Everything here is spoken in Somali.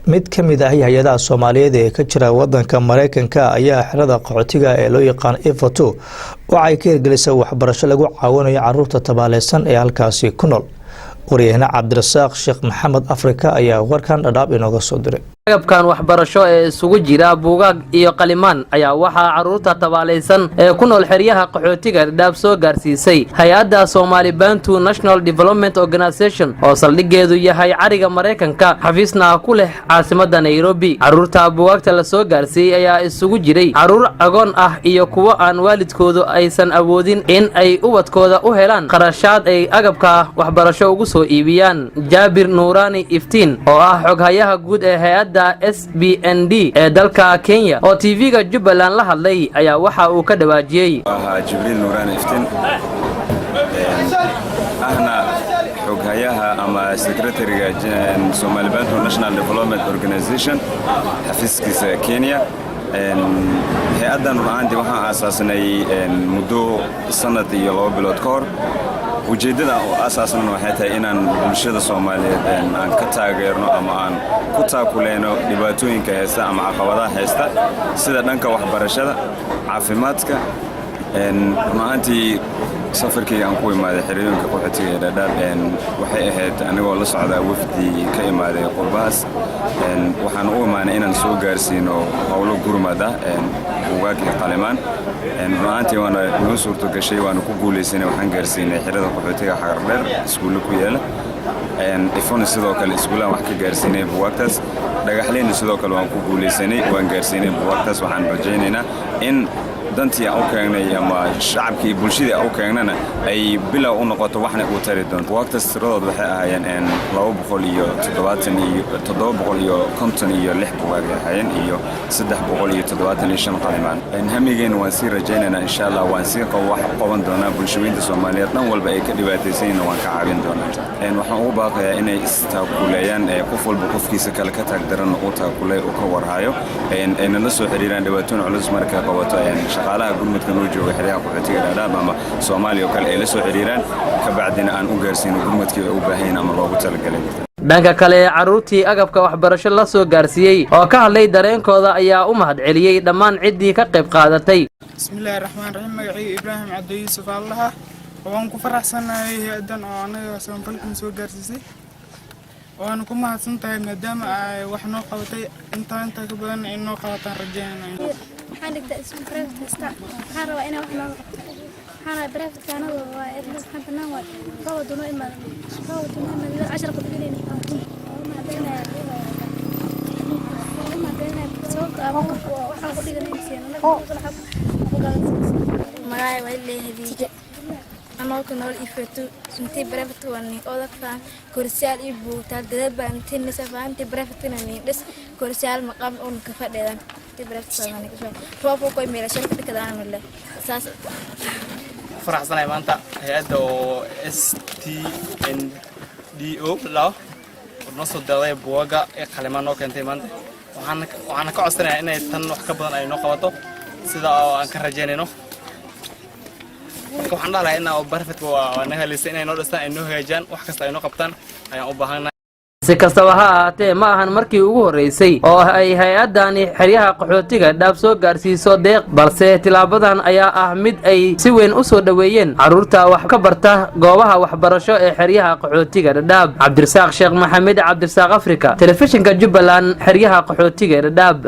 mid ka mid ah hay'adaha Soomaaliyeed ee ka jira wadanka Mareykanka ayaa xirada qaxootiga ee loo yaqaan Evato waxay ka hirgelisay waxbarasho lagu caawinayo carruurta tabaaleysan ee halkaasi ku nool. Wariyahana Cabdirasaaq Sheekh Maxamed Afrika ayaa warkan dhadhaab inooga soo diray. agabkan waxbarasho ee isugu jira buugaag iyo qalimaan ayaa waxaa carruurta tabaaleysan ee ku nool xeryaha qaxootiga Dhadhaab soo gaarsiisay hay'adda Somali Bantu National Development Organization oo saldhigeedu yahay cariga Mareykanka xafiisna ku leh caasimadda Nairobi. carruurta buugaagta la soo gaarsiiyay ayaa isugu jiray carruur agoon ah iyo kuwa aan waalidkoodu aysan awoodin in ay ubadkooda u helaan qarashaad ay agabka waxbarasho ugu soo iibiyaan. Jaabir Nuurani Iftiin oo ah xoghayaha guud ee hay'adda SBND ee dalka Kenya oo TV-ga Jubbaland la hadlay ayaa waxa uu ka dhawaajiyay Jibril Nuurani Iftiin ahna xoghayaha ama secretary-ga Somali Bantu National Development Organization xafiiskiisa Kenya. hay'addan ruuxaantii waxaan aasaasnay muddo sanad iyo 2 bilood ka hor. ujeedada oo aasaasan waxay tahay inaan bulshada Soomaaliyeed aan ka taageerno ama aan ku taakuleeno dhibaatooyinka heesta ama caqabadaha heesta sida dhanka waxbarashada, caafimaadka. ruuxaantii safarkii aan ku imaaday xerooyinka qaxootiga ee Dhadhaab waxay ahayd anigoo la socda wafdi ka imaaday qurbaas. waxaan u imaanay inaan soo gaarsiino howlo gurmada buugaag iyo qalimaan. ruuxaantii waana noo suurto gashay waana ku guuleysanay waxaan gaarsiinay xerada qaxootiga Xagardheer iskuul ku yaala. ifon sidoo kale iskuulaan wax ka gaarsiinay buugaagtaas. dhagaxleena sidoo kale waan ku guuleysanay waan gaarsiinay buugaagtaas. waxaan rajaynaynaa in dantii aan u keenay ama shacabkii bulshada aan u keenana ay bilow u noqoto waxna uu tari doonto. buugaagtaas tiradood waxay ahaayeen 256 buugaag ahaayeen iyo 375 qalimaan. hamigeen waan sii rajaynaynaa insha Allah waan sii qaban doonaa bulshooyinka Soomaaliyeed dhan walba ay ka dhibaataysan waan ka caawin doonaa. waxaan ugu baaqayaa inay istaakuleeyaan qof walba qofkiisa kale ka taagdaran oo taakulay oo ka warhayo ayna la soo xiriiraan dhibaatooyin culus marka qabato shaqaalaha gurmadka noo jooga xeryaha qaxootiga Dhadhaab ama Soomaaliya kale ay la soo xiriiraan ka bacdina aan u gaarsiino gurmadkii ay u baahan ama loogu talagalay. dhanka kale carruurtii agabka waxbarasho la soo gaarsiiyay oo ka hadlay dareenkooda ayaa u mahad celiyay dhammaan ciddii ka qayb qaadatay. Bismillahirrahmanirrahim. magacayga Ibrahim Cabdi Yuusuf Allah waan ku faraxsanahay hay'addan oo anaga sambalkan soo gaarsiisay. waan ku mahadsantahay maadaama ay wax noo qabatay inta ka badan ay noo qabataan rajaynayna. waxaan dhigtaa isku private kasta waxaan rabaa inaan wax noo qabto. waxaan private kaana waa idlis xaddana waa qowduna imaad 10 qodobin ma hadeenaa sababta waxaan ku dhiganaysiin magacay waa leeyahay anoo ku nool Evato intii private wani odagtaan korsiyaal iyo buugtaal dadabaan intii safaantii private nani dhis korsiyaal maqam oo ka fadhiyaan intii private wani ka soo roobo ko meel shirkad ka daan leh saas faraxsanahay maanta hay'adda oo STNDO law oo soo daaday buugaga ee qalimaan oo keentay maanta. waxaan ka codsanayaa inay tan wax ka badan ay noo qabato sida aan ka rajaynayno. waxaan dhahlahay in oo barfadka waa naga helisay inay noo dhistaan ay noo hagaajiyaan wax kasta ay noo qabtaan ayaan u baahanahay. si kastaba ha ahaatee ma ahan markii ugu horeysay oo ay hay'addani xeryaha qaxootiga Dhadhaab soo gaarsiiso deeq, balse tilaabadan ayaa ah mid ay si weyn u soo dhaweeyeen carruurta wax ka barta goobaha waxbarasho ee xeryaha qaxootiga Dhadhaab. Cabdirasaaq Sheekh Maxamed Cabdirasaaq Afrika, telefishinka Jubbaland, xeryaha qaxootiga Dhadhaab.